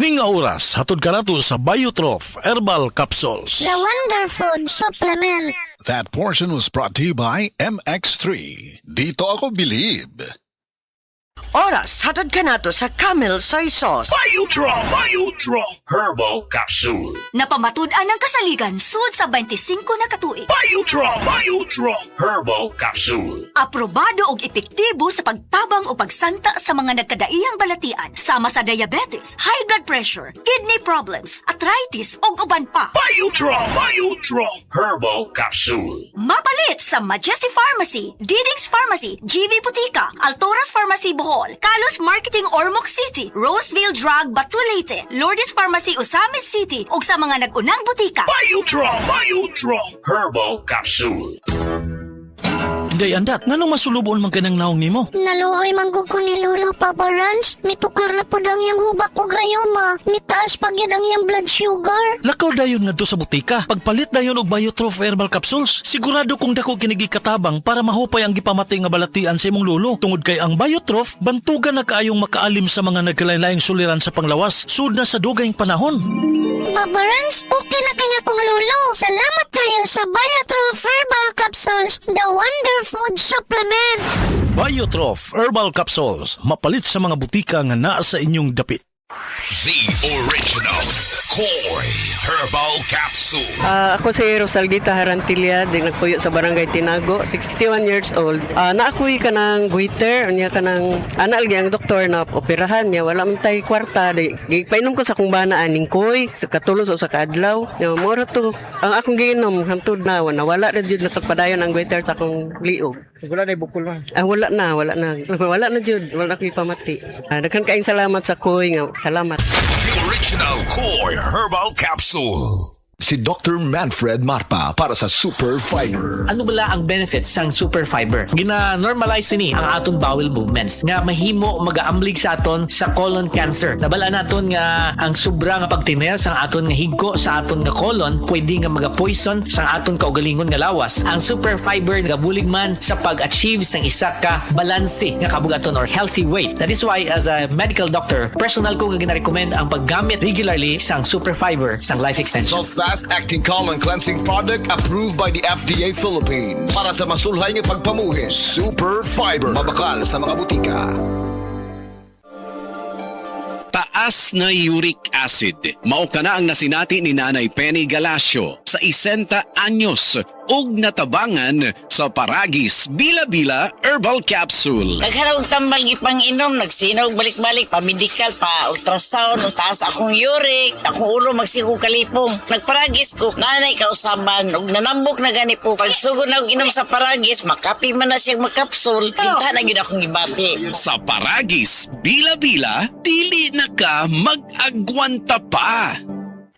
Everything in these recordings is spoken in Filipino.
Kini nga oras, hatod ka nato sa Biotrof Herbal Capsules. The Wonder Food Supplement. That portion was brought to you by MX3. Dito ako believe. Oras, hatod ka nato sa Camel Soy Sauce. Biodraw Herbal Capsule. Napamatud-an ng kasaligan sud sa 25 na katuig. Biodraw Herbal Capsule. Aprobado og epektibo sa pagtabang o pagsanta sa mga nagkadaiyang balatian sama sa diabetes, high blood pressure, kidney problems, arthritis ug uban pa. Biodraw Herbal Capsule. Mapalit sa Majesty Pharmacy, Diding's Pharmacy, GV Butika, Altoras Pharmacy Bohol, Kalos Marketing Ormoc City, Roseville Drug Batulete, Lourdes Pharmacy Osamis City ug sa mga nag-unang butika. Biodraw Herbal Capsule. Day andat, nganong masulubon man kanang naong nimo? Naluoy manggug ko ni Lolo, Papa Rans. Mitukar na po ang iyang hubak o grayoma. Mitaas pag yan ang iyang blood sugar. Lakaw dayon nga do sa butika. Pagpalit dayon og Biotrof Herbal Capsules, sigurado kung dako kinigi katabang para mahupay ang gipamatay nga balatian sa imong lolo. Tungod kay ang Biotrof, bantugan na kaayong makaalim sa mga nagkalain-laing suliran sa panglawas, sud na sa dugayng panahon. Papa Rans, okay na kaya kong Lolo. Salamat kayo sa Biotrof Herbal Capsules, the Wonder Food Supplement. Biotrof Herbal Capsules, mapalit sa mga butika nga naa sa inyong dapit. The original Koi Herbal Capsule. Ako si Rosaldita Harantilla, din nagpuyo sa Barangay Tinago, 61 years old. Naakuy ka ng goiter, niya ka ng analgi ang doktor na operahan niya, wala man tayo kwarta. Painom ko sa kung bana aning koy, sa katulong sa kadlaw. Mura to, ang akong giinom, hantod na, nawala na dyan nakapadayon ang goiter sa akong liog. Wala na ibukol na. Wala na. Wala na dyan, wala na ko ipamati. Daghan kaayong salamat sa koy nga, salamat. The original Koi Herbal Capsule. Si Dr. Manfred Marpa para sa Super Fiber. Ano bala ang benefits sang super fiber? Gina-normalize ni ang atong bowel movements nga mahimo magaamblig sa aton sa colon cancer. Nabala naton nga ang sobra nga pagtiner sang aton nga higko sa aton nga colon pwede nga maga-poison sang aton kaugalingon nga lawas. Ang super fiber nagabulig man sa pag-achieve sang isa ka balanse nga kabugaton or healthy weight. That is why as a medical doctor, personal ko nga gina-recommend ang paggamit regularly sang super fiber sang life extension. Fast-acting colon cleansing product approved by the FDA Philippines. Para sa masulhay ng pagpamuhin, Super Fiber. Mabakal sa mga butika. Taas na uric acid. Mao kana ang nasinati ni Nanay Penny Galasio sa 60 anyos ug natabangan sa Paragis Bila-Bila Herbal Capsule. Naghanap tambal ipang-inom, nagsinaw balik-balik, pa-medical, pa-ultrasound, taas akong uric, akong ulo magsigo kalipong. Nagparagis ko, nanay kausaban, ug nanambok na gani po. Pagsugod na inom sa Paragis, makapi man na siyang magkapsul, hinta na yun akong gibati. Sa Paragis Bila-Bila, dili na ka mag-agwanta pa.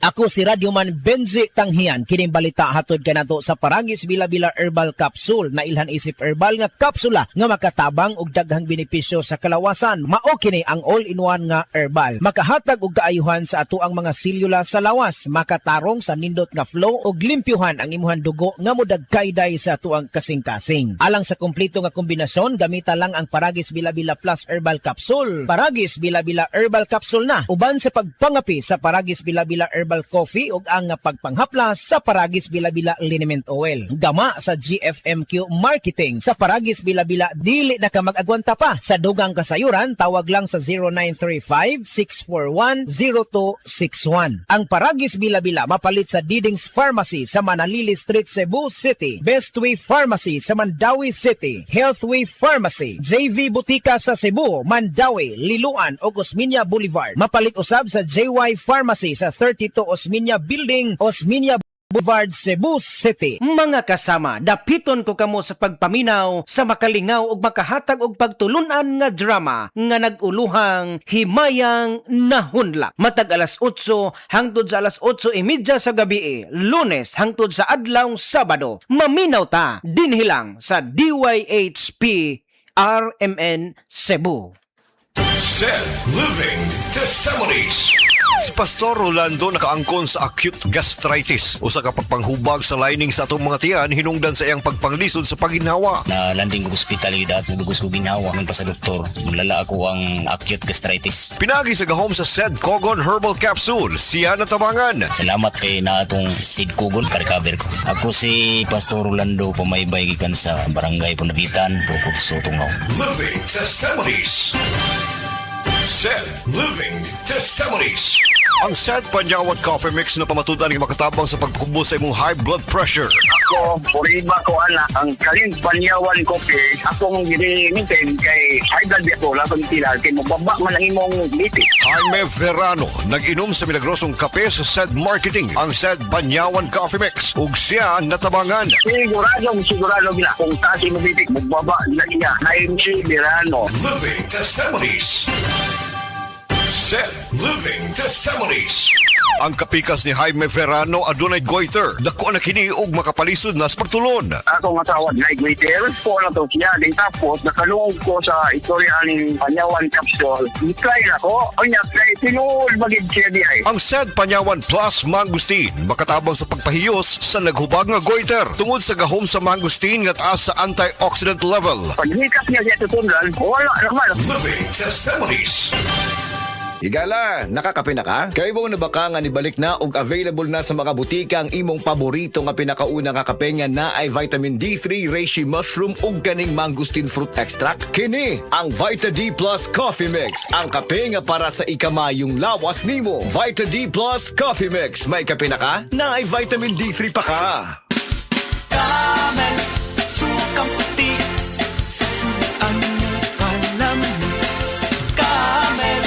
Ako si Radyoman Benji Tanghian, kining balita hatod kanato sa Paragis Bila-Bila Herbal Capsule na ilhan isip herbal nga kapsula nga makatabang og daghang benepisyo sa kalawasan. Mao kini ang all-in-one nga herbal. Makahatag og kaayuhan sa ato ang mga selula sa lawas, makatarong sa nindot nga flow og limpyuhan ang imuhang dugo nga modagkayday sa ato ang kasing-kasing. Alang sa kompleto nga kombinasyon, gamita lang ang Paragis Bila-Bila Plus Herbal Capsule. Paragis Bila-Bila Herbal Capsule na uban sa pagpangapi sa Paragis Bila-Bila Herbal Coffee ug ang pagpanghaplas sa Paragis Bila-Bila Liniment Oil. Gama sa GFMQ Marketing sa Paragis Bila-Bila dili na ka mag-agwanta pa. Sa dugang kasayuran, tawag lang sa 0935-641-0261. Ang Paragis Bila-Bila mapalit sa Diding's Pharmacy sa Manalili Street, Cebu City, Bestway Pharmacy sa Mandawi City, Healthway Pharmacy, JV Butika sa Cebu, Mandawi, Liloan ug Osmeña Boulevard. Mapalit usab sa JY Pharmacy sa 32 Osmeña Building, Osmeña Boulevard, Cebu City. Mga kasama, dapiton ko kamo sa pagpaminaw sa makalingaw ug makahatag og pagtulunan nga drama nga naguluhang Himayang Nahunlak. Matag alas 8 hangtod sa alas 8:30 sa gabi, Lunes hangtod sa adlawng Sabado. Maminaw ta dinhi lang sa DYHP RMN Cebu. Said Living Testimonies. Si Pastor Rolando nakaangkon sa acute gastritis. Usa ka pagpanghubag sa lining sa atong mga tiyan hinungdan sa iyang pagpanglisod sa paginawa. Na landing ko sa ospitalidad, nulugos ko ginawa ng pa sa doktor. Mulala ako ang acute gastritis. Pinagi sa gahom sa Sed Cogon Herbal Capsule, siya natabangan. Salamat kay na atong Sid Kugon, ka-recover ko. Ako si Pastor Rolando, pumaybay gikan sa Barangay Punabitan, Bukod sa Tungaw. Living Testimonies. Said Living Testimonies. Ang Sed Panyawan Coffee Mix na pamatudan ng makatabang sa pagkubo sa imong high blood pressure. Ako, puriba ko anak, ang Kaling Panyawan Coffee, akong ginimitin kay high blood ako, labang tila, kay mababa man ang imong litis. Jaime Verano, nag-inom sa milagrosong kape sa Sed Marketing, ang Sed Panyawan Coffee Mix, ug siya natabangan. Sigurado gina, kung tasi mo bitik, magbaba na niya, Jaime Verano. Living Testimonies. Said Living Testimonies. Ang kapikas ni Jaime Verano adunay goiter. Dako na kini og makapalisod na sa pagtulon. Ako nga tawag na Igwiter, po na to siya, din tapos nakalungog ko sa istorya ng Panyawan Capsule. I-try na ko, o niya, kay tinuol magig siya di ay. Ang Sed Panyawan Plus Mangustin makatabang sa pagpahiyos sa naghubag nga goiter tungod sa gahom sa mangustin nga taas sa antioxidant level. Pag hikap niya siya tutundan, wala naman. Living Testimonies. Igala, nakakape na ka? Kay mo na baka nga nibalik na og available na sa mga butika ang imong paborito nga pinakauna nga kape nga na ay vitamin D3, reishi mushroom ug kaning mangosteen fruit extract. Kini ang Vita D Plus Coffee Mix, ang kape nga para sa ikamayong lawas nimo. Vita D Plus Coffee Mix, may kape na ka? Na ay vitamin D3 pa ka. Camel, sukang puti, sa suan mo palaman. Camel,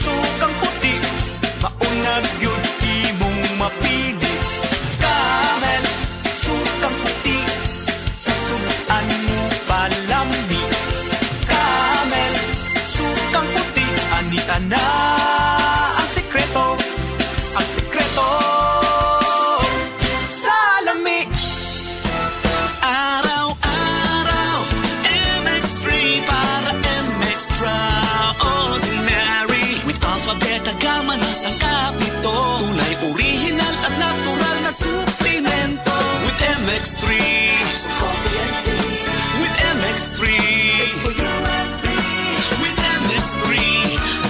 sukang puti, maunag yun imong mapili. Camel, sukang puti, sa suan mo palami. Camel, sukang puti, anita na ang sekreto, ang sekreto. Salami. Araw-araw, MX3 para MX-Traordinary. With Alpha Beta Gamma na sangkap nito. Tunay, original at natural na suplemento. With MX3, coffee and tea. With MX3, it's for you and me. With MX3,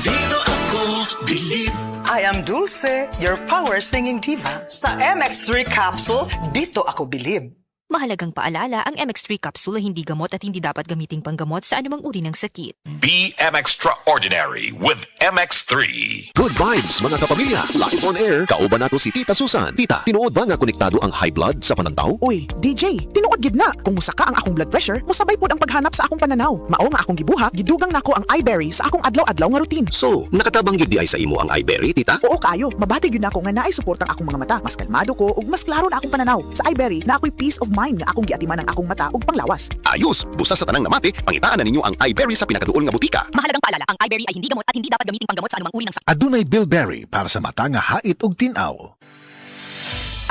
dito ako believe. I am Dulce, your power singing diva. Sa MX3 capsule, dito ako bilib. Mahalagang paalala, ang MX3 capsule ay hindi gamot at hindi dapat gamiting panggamot sa anumang uri ng sakit. Be MX-Traordinary with MX3. Good vibes mga kapamilya. Live on air, kauban nato si Tita Susan. Tita, tinuod ba nga konektado ang high blood sa panantaw? Uy, DJ, tinuod gid na. Kung musaka ang akong blood pressure, musabay pod ang paghanap sa akong pananaw. Mao nga akong gibuhat, gidugang nako ang iBerry sa akong adlaw-adlaw nga routine. So, nakatabang gid di ay sa imo ang iBerry, Tita? Oo kayo, mabati gyud nako nga naay suportang akong mga mata. Mas kalmado ko ug mas klaro na akong pananaw. Sa iBerry, na ako'y peace of mind nga akong giatiman ang akong mata ug panglawas. Ayos, busa sa tanang namati, pangitaan na ninyo ang iBerry sa pinakaduol nga butika. Mahalagang paalala, ang iBerry ay hindi gamot at hindi dapat gamiting panggamot sa anumang uri ng sakit. Adunay Bilberry para sa mata nga hait ug tin-aw.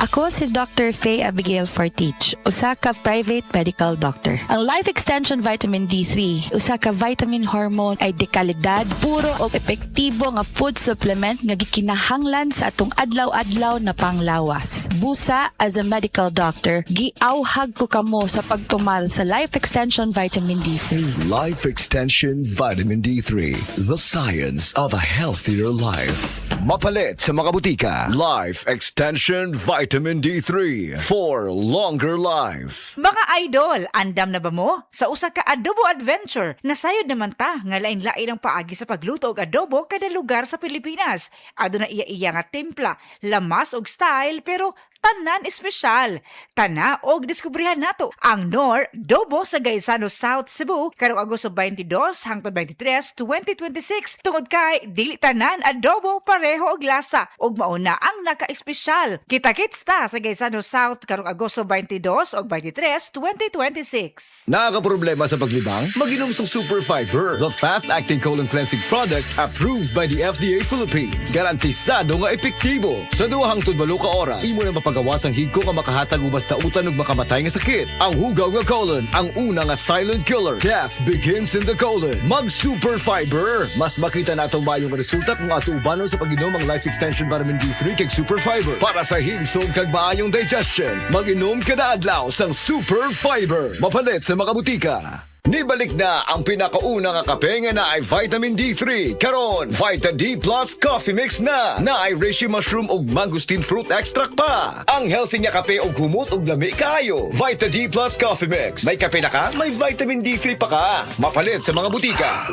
Ako si Dr. Faye Abigail Fortich, usa ka private medical doctor. Ang Life Extension Vitamin D3, usa ka vitamin hormone ay dekalidad, puro o epektibo nga food supplement nga gikinahanglan sa atong adlaw-adlaw na panglawas. Busa, as a medical doctor, giauhag ko kamo sa pagtumar sa Life Extension Vitamin D3. Life Extension Vitamin D3, the science of a healthier life. Mapalit sa mga butika, Life Extension Vitamin D3 for longer life. Mga idol, andam na ba mo? Sa usa ka adobo adventure, nasayod naman ta nga lain-lain ang paagi sa pagluto og adobo kada lugar sa Pilipinas. Aduna iya-iya nga timpla, lamas og style, pero tanan espesyal. Tana og diskubrihan nato ang Nor Dobo sa Gaisano South Cebu karong Agosto 22 hangtod 23, 2026 tungod kay dili tanan adobo pareho og lasa ug mauna ang naka-espesyal. Kita-kita Hits ta sa Gaisano South karong Agosto 22 o 23, 2026. Nakakaproblema sa paglibang? Mag-inom sa Super Fiber, the fast-acting colon cleansing product approved by the FDA Philippines. Garantisado nga epektibo. Sa 2 hangtod 8 ka oras, imo na mapagawas ang higko nga makahatag ubas ta utan ug makamatay nga sakit. Ang hugaw nga colon, ang una nga silent killer. Death begins in the colon. Mag-Super Fiber. Mas makita na itong mayong resulta kung ato ubanon sa pag-inom ang Life Extension Vitamin D3 kag Super Fiber. Para sa himsog kag maayong digestion, mag-inom kada adlaw sang Super Fiber. Mapalit sa mga butika. Nibalik na ang pinakauna nga kape nga na ay vitamin D3. Karon, Vita D Plus Coffee Mix na ay reishi mushroom ug mangosteen fruit extract pa. Ang healthy nga kape ug humot ug lami kaayo. Vita D Plus Coffee Mix. May kape na ka, may vitamin D3 pa ka. Mapalit sa mga butika.